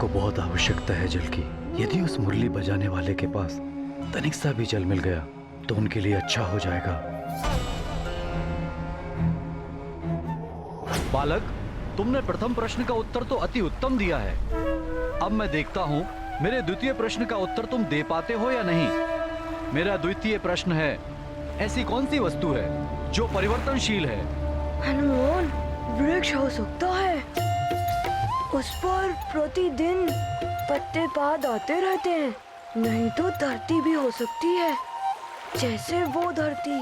को बहुत आवश्यकता है जल की। यदि उस मुरली बजाने वाले के पास तनिक सा भी जल मिल गया तो उनके लिए अच्छा हो जाएगा। बालक, तुमने प्रथम प्रश्न का उत्तर तो अति उत्तम दिया है। अब मैं देखता हूँ मेरे द्वितीय प्रश्न का उत्तर तुम दे पाते हो या नहीं। मेरा द्वितीय प्रश्न है, ऐसी कौन सी वस्तु है जो परिवर्तनशील है? हनुमान, वृक्ष हो सकता है। उस पर प्रतिदिन पत्ते पात आते रहते हैं। नहीं तो धरती भी हो सकती है। जैसे वो धरती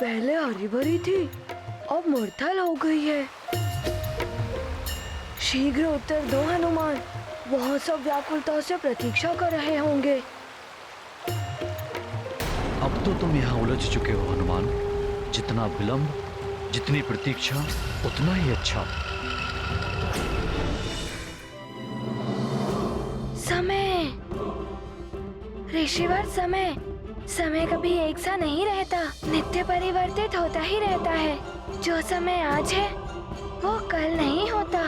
पहले हरी भरी थी, अब मुरथल हो गई है। शीघ्र उत्तर दो हनुमान, वहाँ सब व्याकुलता से प्रतीक्षा कर रहे होंगे। अब तो तुम यहाँ उलझ चुके हो हनुमान। जितना विलंब, जितनी प्रतीक्षा, उतना ही अच्छा। समय, ऋषिवर, समय समय कभी एक सा नहीं रहता, नित्य परिवर्तित होता ही रहता है। जो समय आज है वो कल नहीं होता।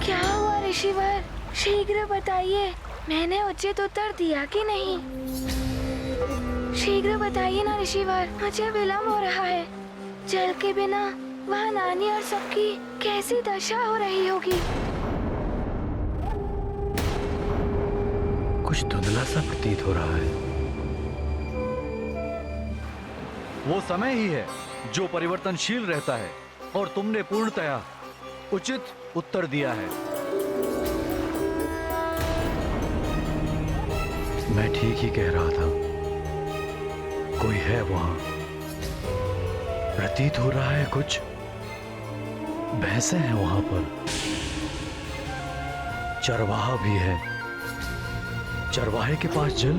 क्या हुआ ऋषिवर, शीघ्र बताइए, मैंने उचित उत्तर दिया कि नहीं? शीघ्र बताइए ना ऋषिवर, मुझे विलंब हो रहा है। जल के बिना वहाँ नानी और सबकी कैसी दशा हो रही होगी। कुछ धुंधला सा प्रतीत हो रहा है। वो समय ही है जो परिवर्तनशील रहता है और तुमने पूर्णतया उचित उत्तर दिया है। मैं ठीक ही कह रहा था। कोई है वहां, प्रतीत हो रहा है कुछ भैंसे हैं वहां पर, चरवाहा भी है। चरवाहे के पास जल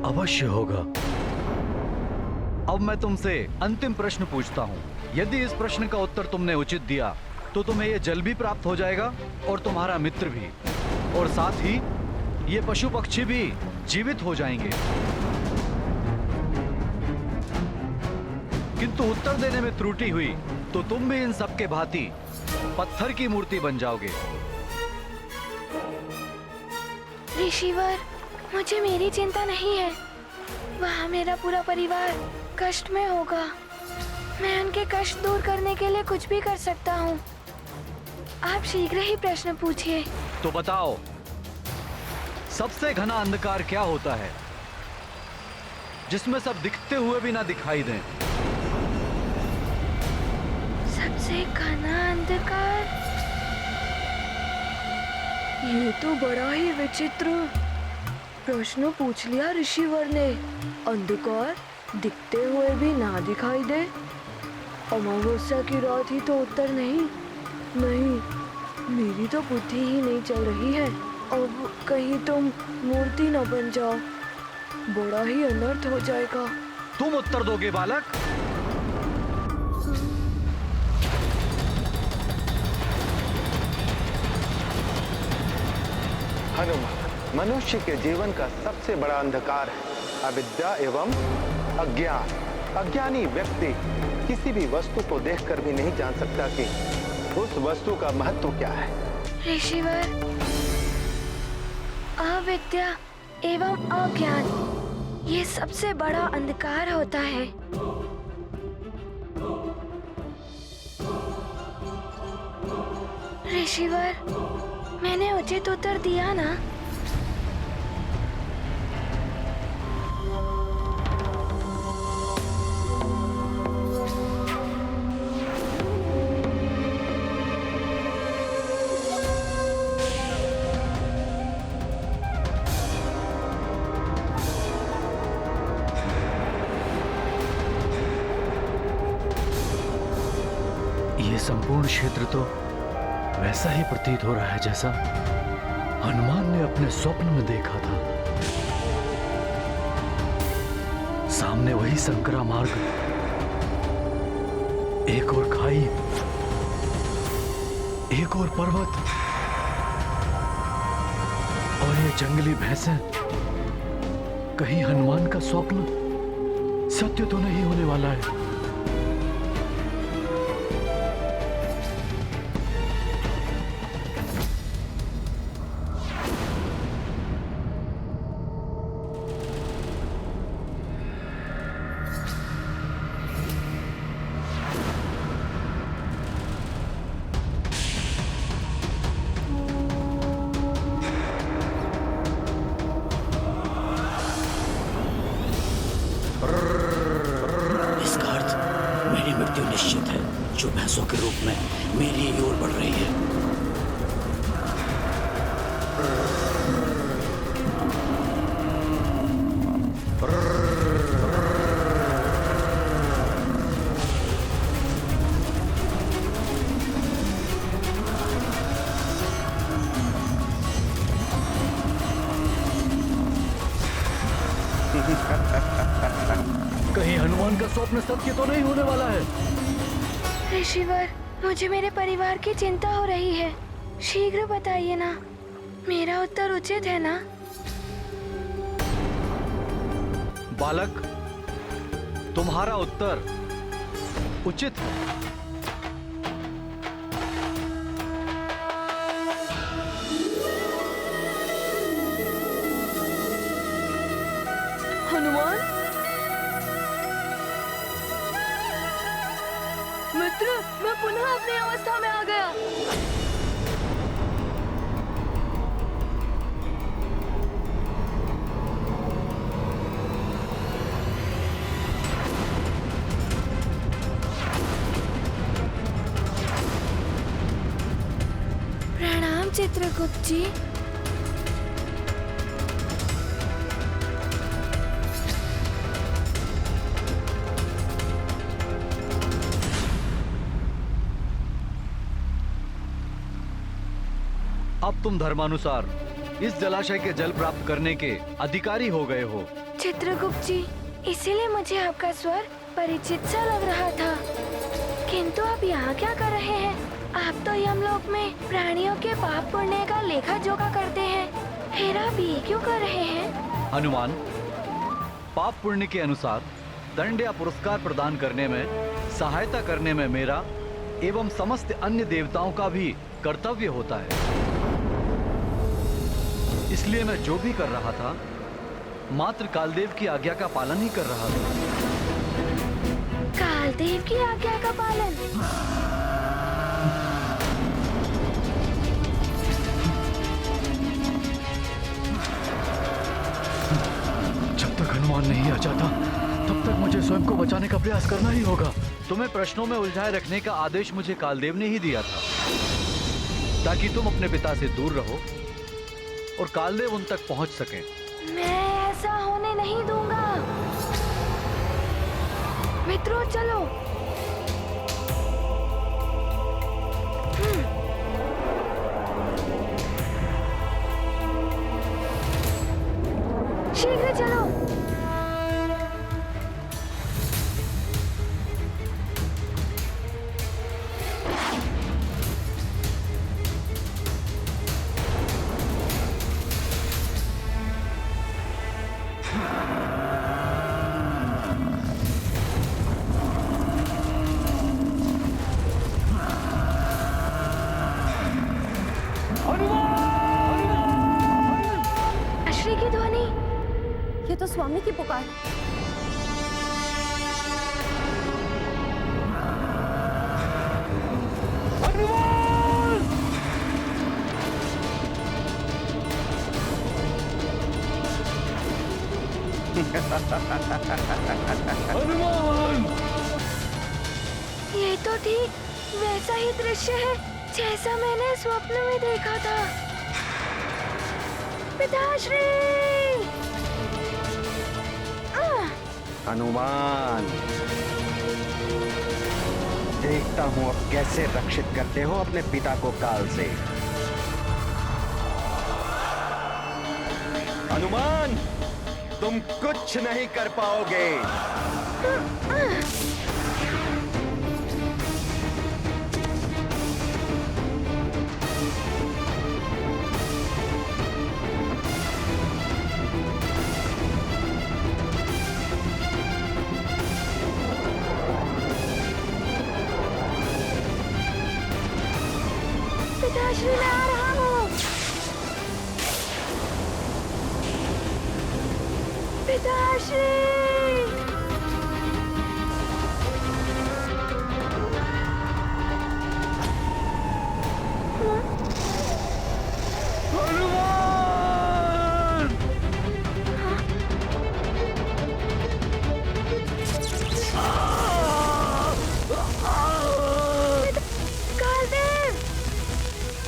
अवश्य होगा। अब मैं तुमसे अंतिम प्रश्न पूछता हूँ। यदि इस प्रश्न का उत्तर तुमने उचित दिया तो तुम्हें यह जल भी प्राप्त हो जाएगा और तुम्हारा मित्र भी, और साथ ही ये पशु पक्षी भी जीवित हो जाएंगे। किंतु उत्तर देने में त्रुटि हुई तो तुम भी इन सब के भांति पत्थर की मूर्ति बन जाओगे। ऋषिवर, मुझे मेरी चिंता नहीं है। वहाँ मेरा पूरा परिवार कष्ट में होगा। मैं उनके कष्ट दूर करने के लिए कुछ भी कर सकता हूँ। आप शीघ्र ही प्रश्न पूछिए। तो बताओ, सबसे घना अंधकार क्या होता है जिसमें सब दिखते हुए भी ना दिखाई दें? सबसे घना अंधकार, ये तो बड़ा ही विचित्र प्रश्न पूछ लिया ऋषिवर ने। अंधकार दिखते हुए भी ना दिखाई दे। अमावस्या की रात ही तो उत्तर नहीं। नहीं, मेरी तो बुद्धि ही नहीं चल रही है। अब कहीं तुम मूर्ति न बन जाओ, बड़ा ही अनर्थ हो जाएगा। तुम उत्तर दोगे बालक? हनुमान, मनुष्य के जीवन का सबसे बड़ा अंधकार है अविद्या एवं अज्ञान। अज्ञानी व्यक्ति किसी भी वस्तु को देखकर भी नहीं जान सकता कि उस वस्तु का महत्व क्या है। ऋषिवर, अविद्या एवं अज्ञान, ये सबसे बड़ा अंधकार होता है। ऋषिवर, मैंने उचित उत्तर दिया ना? ये संपूर्ण क्षेत्र तो वैसा ही प्रतीत हो रहा है जैसा हनुमान ने अपने स्वप्न में देखा था। सामने वही संकरा मार्ग, एक और खाई, एक और पर्वत, और ये जंगली भैंसें। कहीं हनुमान का स्वप्न सत्य तो नहीं होने वाला है। इसका अर्थ मेरी मृत्यु निश्चित है, जो भैंसों के रूप में मेरी ओर बढ़ रही है। कहीं हनुमान का स्वप्न सत्य तो नहीं होने वाला है। ऋषिवर, मुझे मेरे परिवार की चिंता हो रही है। शीघ्र बताइए ना, मेरा उत्तर उचित है ना? बालक, तुम्हारा उत्तर उचित है। हनुमान मित्र, मैं पुनः अपनी अवस्था में आ गया। प्रणाम चित्रगुप्त जी। अब तुम धर्मानुसार इस जलाशय के जल प्राप्त करने के अधिकारी हो गए हो। चित्रगुप्त जी, इसीलिए मुझे आपका स्वर परिचित सा लग रहा था। किंतु आप यहाँ क्या कर रहे हैं? आप तो यमलोक में प्राणियों के पाप पुण्य का लेखा जोखा करते हैं, फिर आप ये क्यों कर रहे हैं? हनुमान, पाप पुण्य के अनुसार दंड या पुरस्कार प्रदान करने में, सहायता करने में मेरा एवं समस्त अन्य देवताओं का भी कर्तव्य होता है। इसलिए मैं जो भी कर रहा था, मात्र कालदेव की आज्ञा का पालन ही कर रहा था। कालदेव की आज्ञा का पालन? जब तक हनुमान नहीं आ जाता, तब तक मुझे स्वयं को बचाने का प्रयास करना ही होगा। तुम्हें प्रश्नों में उलझाए रखने का आदेश मुझे कालदेव ने ही दिया था, ताकि तुम अपने पिता से दूर रहो और कालदेव उन तक पहुंच सके। मैं ऐसा होने नहीं दूंगा। मित्रों, चलो। शीघ्र चलो। श्री की ध्वनि, ये तो स्वामी की पुकार। हनुमान! ये तो ठीक वैसा ही दृश्य है जैसा मैंने स्वप्न में देखा था। पिताश्री! हनुमान, देखता हूँ अब कैसे रक्षित करते हो अपने पिता को काल से। हनुमान, तुम कुछ नहीं कर पाओगे। पिताश्री मैं आ रहा हूँ। पिताश्री कालदेव,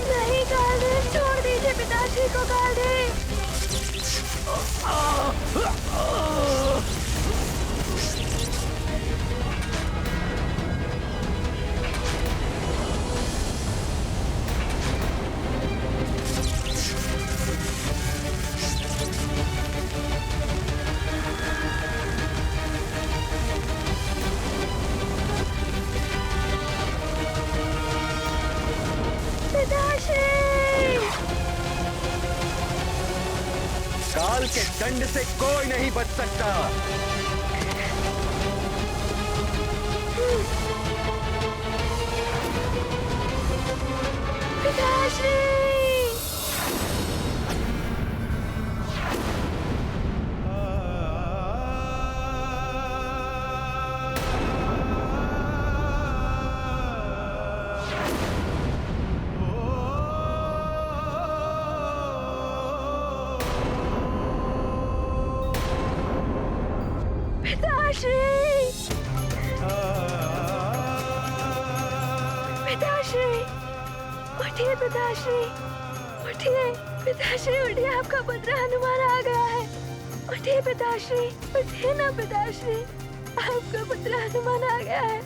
नहीं कालदेव, छोड़ दीजिए पिताश्री को कालदेव। काल के दंड से कोई नहीं बच सकता। पिताश्री पिताश्री उठिए, पिताश्री उठिए, पिताश्री उठिए, आपका पुत्र हनुमान आ गया है। उठिए पिताश्री, उठिए ना पिताश्री, आपका पुत्र हनुमान आ गया है।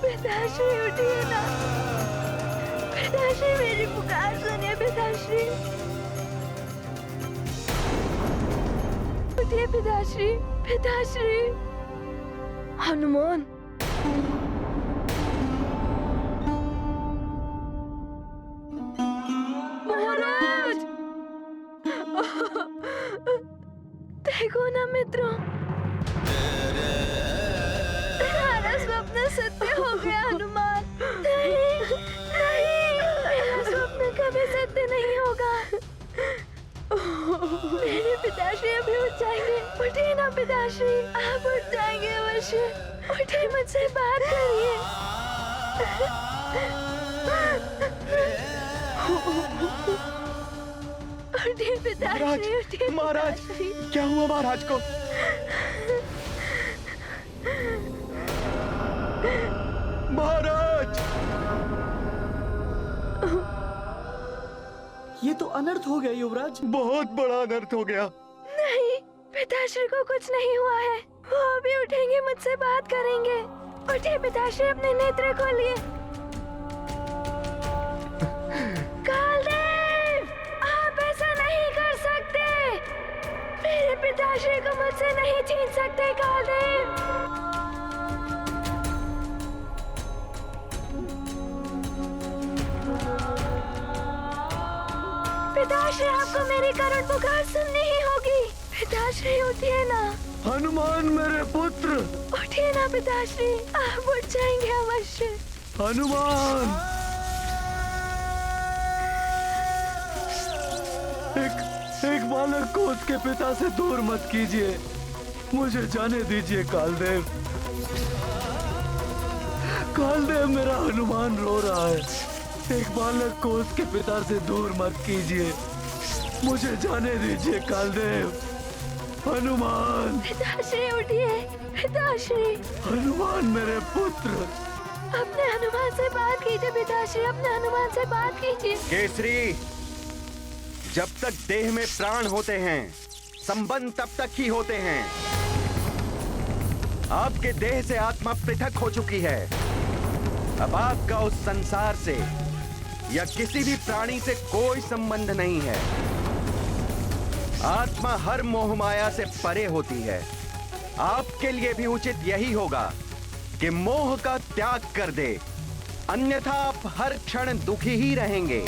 पिताश्री उठिए ना, पिताश्री मेरी पुकार सुनिए पिताश्री। उठिए पिताश्री, पिताश्री। हनुमान महाराज, देखो ना मित्रों, तुम्हारा स्वप्न सत्य हो गया हनुमान। नहीं नहीं, मेरा स्वप्न कभी सत्य नहीं होगा। मेरे पिताश्री अभी उठ जाएंगे। उठिए ना पिताश्री, आप उठ जाएंगे अवश्य। उठिए, मुझसे बात करिए। उठिए पिताश्री, उठिए महाराज, पिताश्री। क्या हुआ महाराज को? महाराज, ये तो अनर्थ हो गया युवराज। बहुत बड़ा अनर्थ हो गया। नहीं, पिताश्री को कुछ नहीं हुआ है। वो अभी उठेंगे, मुझसे बात करेंगे। उठिए पिताश्री, अपने नेत्र खोलिए। कालदेव, आप ऐसा नहीं कर सकते। मेरे पिताश्री को मुझसे नहीं छीन सकते कालदेव। पिताश्री, आपको मेरी करुण पुकार सुननी ही होगी। पिताश्री उठिए ना। हनुमान मेरे पुत्र, उठिए ना पिताश्री, आप उठ जाएंगे अवश्य। हनुमान। एक बालक को उसके पिता से दूर मत कीजिए। मुझे जाने दीजिए कालदेव। कालदेव, मेरा हनुमान रो रहा है। एक बालक को उसके पिता से दूर मत कीजिए। मुझे जाने दीजिए कालदेव। हनुमान। पिताश्री उठिए, पिताश्री। हनुमान मेरे पुत्र। अपने हनुमान से बात कीजिए पिताश्री, अपने हनुमान से बात कीजिए। केसरी, जब तक देह में प्राण होते हैं, संबंध तब तक ही होते हैं। आपके देह से आत्मा पृथक हो चुकी है। अब आपका उस संसार से या किसी भी प्राणी से कोई संबंध नहीं है। आत्मा हर मोह माया से परे होती है। आपके लिए भी उचित यही होगा कि मोह का त्याग कर दे, अन्यथा आप हर क्षण दुखी ही रहेंगे।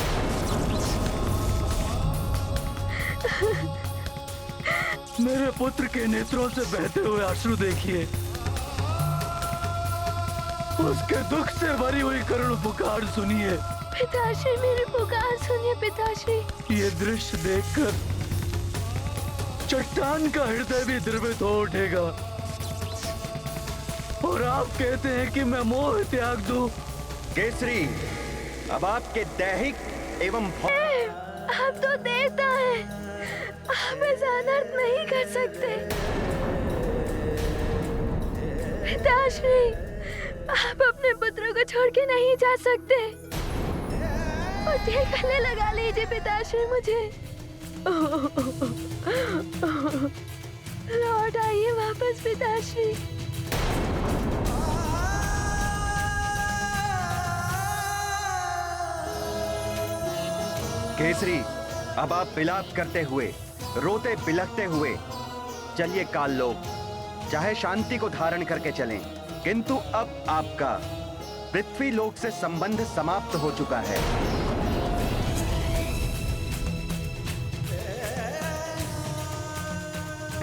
मेरे पुत्र के नेत्रों से बहते हुए अश्रु देखिए। उसके दुख से भरी हुई करुण पुकार सुनिए। पिताश्री मेरी पुकार सुनिए पिताश्री। ये दृश्य देखकर चट्टान का हृदय भी द्रवित हो उठेगा। और आप कहते हैं कि मैं मोह त्याग दूं। केसरी, अब आपके दैहिक एवं आप तो देवता हैं, आप ऐसा अनर्थ नहीं कर सकते। पिताश्री, आप अपने पुत्र को छोड़ के नहीं जा सकते। मुझे गले लगा लीजिए पिताश्री, मुझे लौट आइए वापस पिताश्री। केसरी, अब आप विलाप करते हुए, रोते बिलखते हुए चलिए काल लोक, चाहे शांति को धारण करके चलें, किंतु अब आपका पृथ्वी लोक से संबंध समाप्त हो चुका है।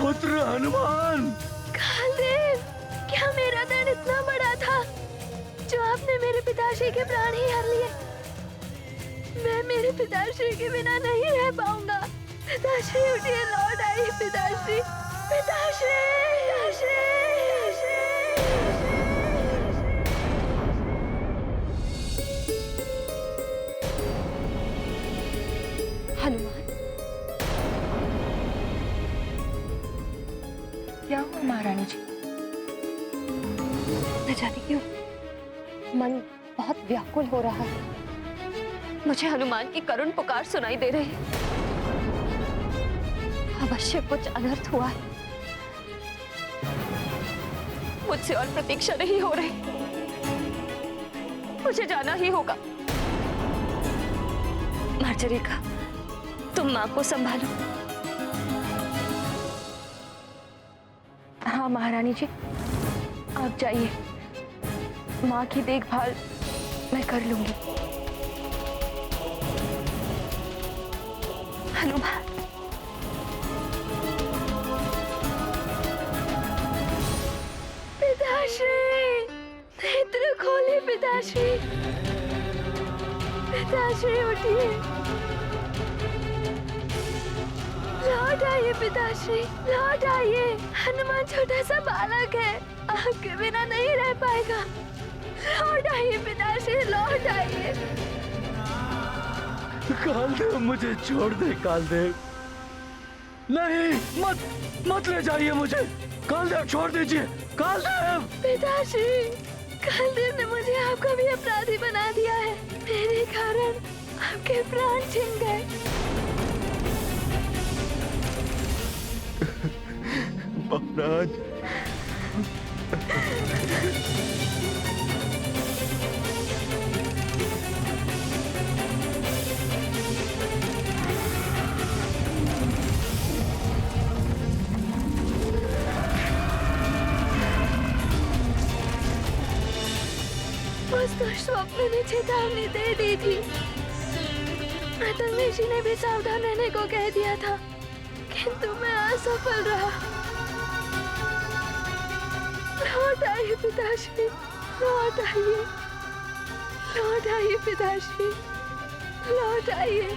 पुत्र हनुमान। कालदेव, क्या मेरा दर्द इतना बड़ा था जो आपने मेरे पिताश्री के प्राण ही हर लिए? मैं मेरे पिताश्री के बिना नहीं रह पाऊंगा। पिताश्री उठिए, लौट आइए पिताश्री। पिताश्री, पिताश्री, हनुमान, क्या हुआ महारानी जी? न जाने क्यों मन बहुत व्याकुल हो रहा है। मुझे हनुमान की करुण पुकार सुनाई दे रही है। अवश्य कुछ अनर्थ हुआ है। मुझसे और प्रतीक्षा नहीं हो रही, मुझे जाना ही होगा। मार्जरिका, तुम माँ को संभालो। हाँ महारानी जी, आप जाइए, माँ की देखभाल मैं कर लूंगी। हनुमान, पिताश्री, नेत्र खोलिए पिताश्री। पिताश्री उठिए, लौट आइए पिताश्री, लौट आइए। हनुमान छोटा सा बालक है, आपके बिना नहीं रह पाएगा। लौट आइए पिताश्री, लौट आइए। कालदेव, मुझे छोड़ दे कालदेव। नहीं, मत ले जाइए मुझे। कालदेव, छोड़ दीजिए कालदेव। पिताश्री, कालदेव ने मुझे आपका भी अपराधी बना दिया है। मेरे कारण आपके प्राण छिन गए। महाराज, उस दुष्स्वप्न ने चेतावनी दे दी थी। मातंग ऋषि ने भी सावधान रहने को कह दिया था, किंतु मैं असफल रहा। लौट आइए पिताश्री, लौट आइए, लौट आइए पिताश्री, लौट आइए।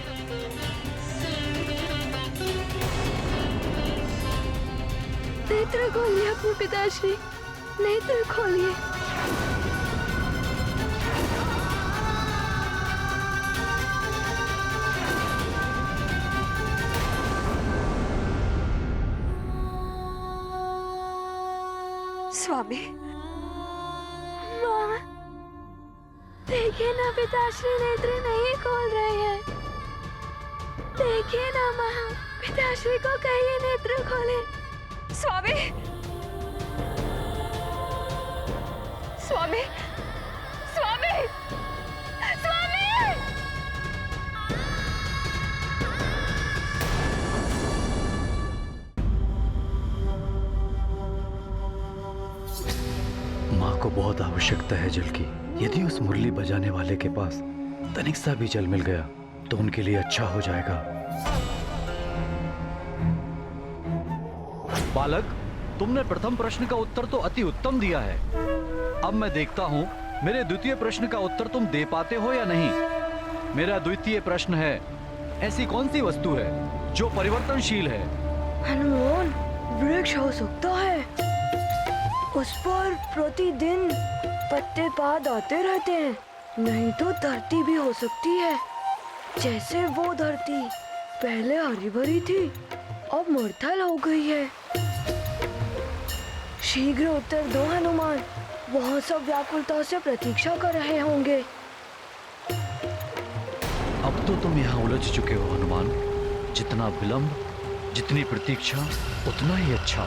नेत्र खोलिए अपने पिताश्री, नेत्र खोलिए। स्वामी, माँ, देखिए ना पिताश्री नेत्र नहीं खोल रहे हैं। देखिए ना माँ, पिताश्री को कहिए नेत्र खोले। स्वामी, स्वामी, स्वामी, स्वामी। माँ को बहुत आवश्यकता है जल की। यदि उस मुरली बजाने वाले के पास तनिक सा भी जल मिल गया तो उनके लिए अच्छा हो जाएगा। बालक, तुमने प्रथम प्रश्न का उत्तर तो अति उत्तम दिया है। अब मैं देखता हूँ मेरे द्वितीय प्रश्न का उत्तर तुम दे पाते हो या नहीं? मेरा द्वितीय प्रश्न है, ऐसी कौन सी वस्तु है जो परिवर्तनशील है? हनुमान, वृक्ष हो सकता है। उस पर प्रतिदिन पत्ते पात आते रहते हैं। नहीं तो धरती भी हो सकती है। जैसे वो धरती पहले हरी भरी थी, अब मुरथल हो गई है। शीघ्र उत्तर दो हनुमान, वहाँ सब व्याकुलता से प्रतीक्षा कर रहे होंगे। अब तो तुम यहाँ उलझ चुके हो हनुमान। जितना विलंब, जितनी प्रतीक्षा, उतना ही अच्छा।